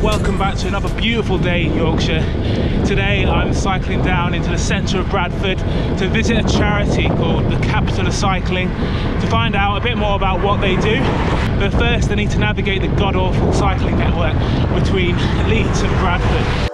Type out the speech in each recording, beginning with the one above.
welcome back to another beautiful day in Yorkshire. Today I'm cycling down into the centre of Bradford to visit a charity called the Capital of Cycling to find out a bit more about what they do. But first I need to navigate the god-awful cycling network between Leeds and Bradford.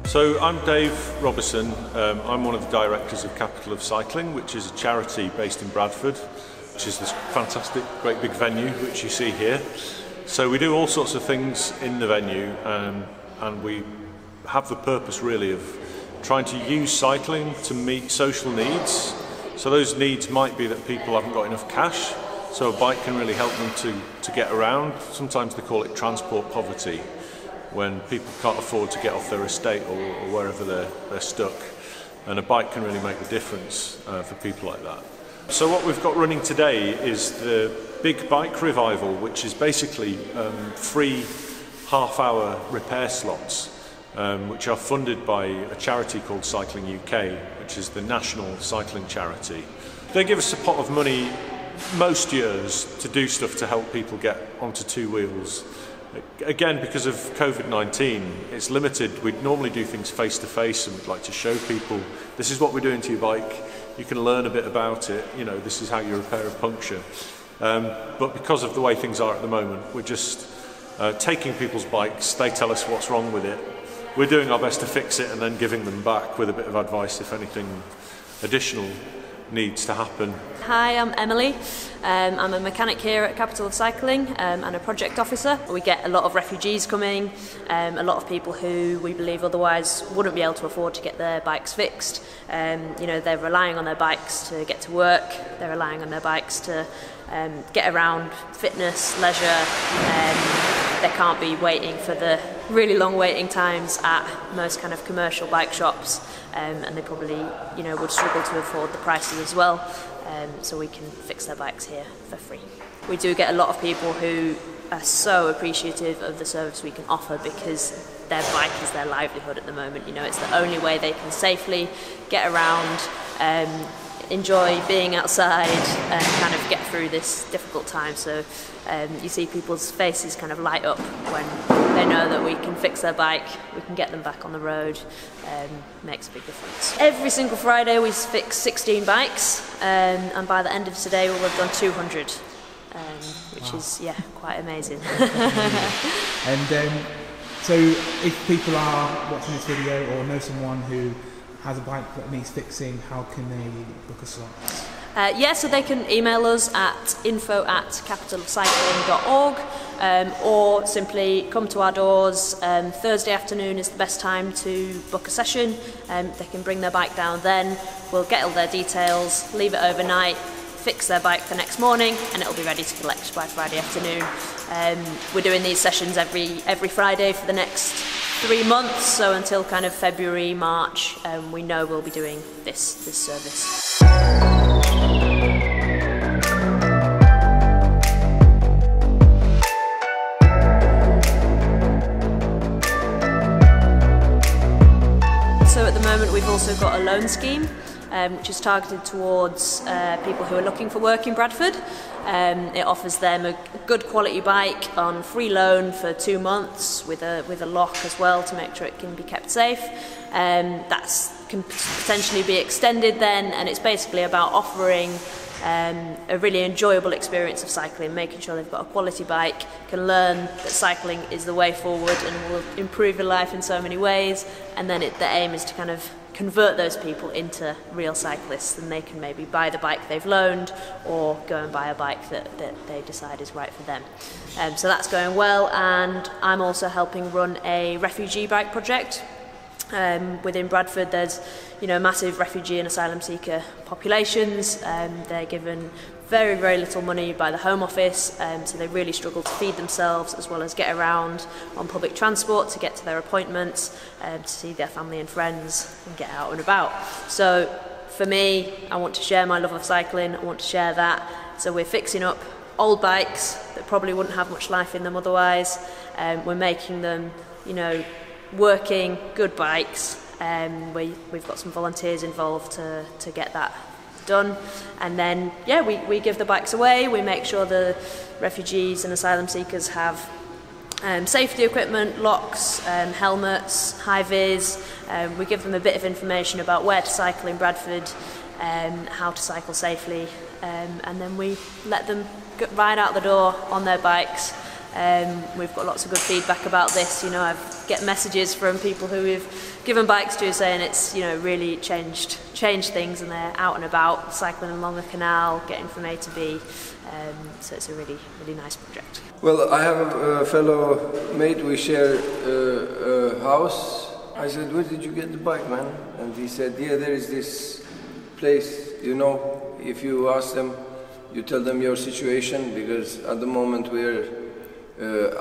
So I'm Dave Robertson. I'm one of the directors of Capital of Cycling, which is a charity based in Bradford, which is this fantastic, great big venue which you see here. So we do all sorts of things in the venue, and we have the purpose really of trying to use cycling to meet social needs. So those needs might be that people haven't got enough cash, so a bike can really help them to get around. Sometimes they call it transport poverty, when people can't afford to get off their estate or wherever they're stuck. And a bike can really make the difference for people like that. So what we've got running today is the Big Bike Revival, which is basically free half-hour repair slots, which are funded by a charity called Cycling UK, which is the national cycling charity. They give us a pot of money most years to do stuff to help people get onto two wheels. Again, because of COVID-19, it's limited. We'd normally do things face-to-face, and we'd like to show people, this is what we're doing to your bike, you can learn a bit about it, you know, this is how you repair a puncture. But because of the way things are at the moment, we're just taking people's bikes, they tell us what's wrong with it, we're doing our best to fix it and then giving them back with a bit of advice if anything additional needs to happen. Hi, I'm Emily. I'm a mechanic here at Capital of Cycling and a project officer. We get a lot of refugees coming, a lot of people who we believe otherwise wouldn't be able to afford to get their bikes fixed. You know, they're relying on their bikes to get to work, they're relying on their bikes to get around, fitness, leisure. They can't be waiting for the really long waiting times at most kind of commercial bike shops, and they probably, you know, would struggle to afford the prices as well. So we can fix their bikes here for free. We do get a lot of people who are so appreciative of the service we can offer because their bike is their livelihood at the moment. You know, it's the only way they can safely get around, enjoy being outside and kind of get through this difficult time. So you see people's faces kind of light up when they know that we can fix their bike, we can get them back on the road. Makes a big difference. Every single Friday we fix 16 bikes, and by the end of today we'll have done 200, which wow. is, yeah, quite amazing. And so if people are watching this video or know someone who has a bike that needs fixing, how can they book a slot? Yeah, so they can email us at info@capitalofcycling.org, or simply come to our doors. Thursday afternoon is the best time to book a session. They can bring their bike down then, we'll get all their details, leave it overnight, fix their bike the next morning, and it'll be ready to collect by Friday afternoon. We're doing these sessions every Friday for the next 3 months, so until kind of February, March, we know we'll be doing this service. So at the moment we've also got a loan scheme, which is targeted towards people who are looking for work in Bradford. It offers them a good quality bike on free loan for 2 months with a lock as well to make sure it can be kept safe. That can potentially be extended then, and it's basically about offering a really enjoyable experience of cycling, making sure they've got a quality bike, can learn that cycling is the way forward and will improve your life in so many ways, and then the aim is to kind of convert those people into real cyclists, and they can maybe buy the bike they've loaned or go and buy a bike that they decide is right for them. So that's going well, and I'm also helping run a refugee bike project Within Bradford, there's massive refugee and asylum seeker populations. They're given very, very little money by the Home Office, so they really struggle to feed themselves as well as get around on public transport to get to their appointments, to see their family and friends and get out and about. So for me, I want to share my love of cycling, I want to share that. So we're fixing up old bikes that probably wouldn't have much life in them otherwise. We're making them, working, good bikes. We've got some volunteers involved to get that done, and then we give the bikes away. We make sure the refugees and asylum seekers have safety equipment, locks, helmets, high-vis. We give them a bit of information about where to cycle in Bradford, how to cycle safely, and then we let them ride out the door on their bikes. We've got lots of good feedback about this. I get messages from people who we've given bikes to saying it's really changed things, and they're out and about cycling along the canal, getting from A to B. So it's a really, really nice project. Well, I have a fellow mate. We share a house. I said, "Where did you get the bike, man?" And he said, "Yeah, there is this place. If you ask them, you tell them your situation, because at the moment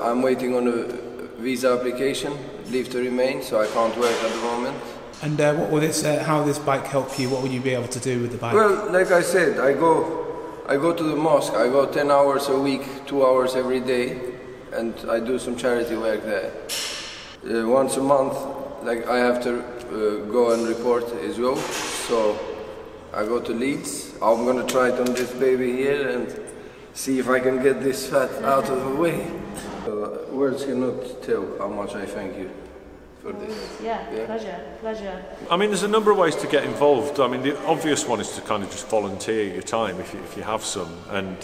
I'm waiting on a visa application, leave to remain, so I can't work at the moment." And what will how will this bike help you? What will you be able to do with the bike? Well, like I said, I go to the mosque. I go 10 hours a week, 2 hours every day, and I do some charity work there. Once a month, I have to go and report as well. So I go to Leeds. I'm gonna try it on this baby here and see if I can get this fat out of the way. Words cannot tell how much I thank you for this. Yeah, pleasure. I mean, there's a number of ways to get involved. I mean, the obvious one is to kind of just volunteer your time if you have some, and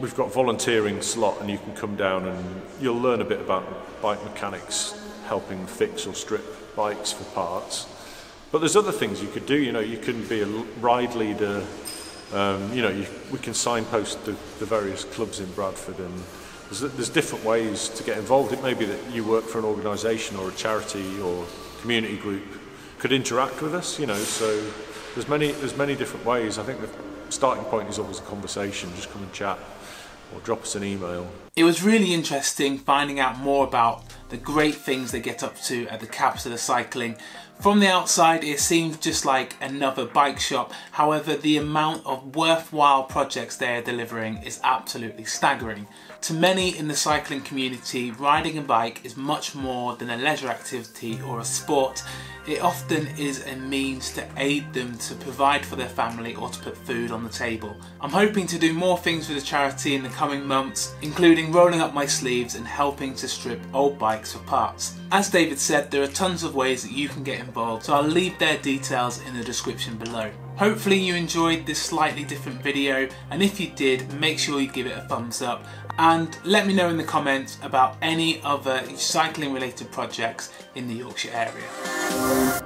we've got volunteering slot, and you can come down and you'll learn a bit about bike mechanics, helping fix or strip bikes for parts. But there's other things you could do. You can be a ride leader. We can signpost the various clubs in Bradford, and there's different ways to get involved. It may be that you work for an organisation or a charity or community group could interact with us. So there's many different ways. I think the starting point is always a conversation. Just come and chat or drop us an email. It was really interesting finding out more about the great things they get up to at the capital of cycling. From the outside, it seems just like another bike shop. However, the amount of worthwhile projects they're delivering is absolutely staggering. To many in the cycling community, riding a bike is much more than a leisure activity or a sport. It often is a means to aid them to provide for their family or to put food on the table. I'm hoping to do more things with the charity in the coming months, including rolling up my sleeves and helping to strip old bikes for parts. As David said, there are tons of ways that you can get involved, so I'll leave their details in the description below. Hopefully you enjoyed this slightly different video, and if you did, make sure you give it a thumbs up, and let me know in the comments about any other cycling related projects in the Yorkshire area.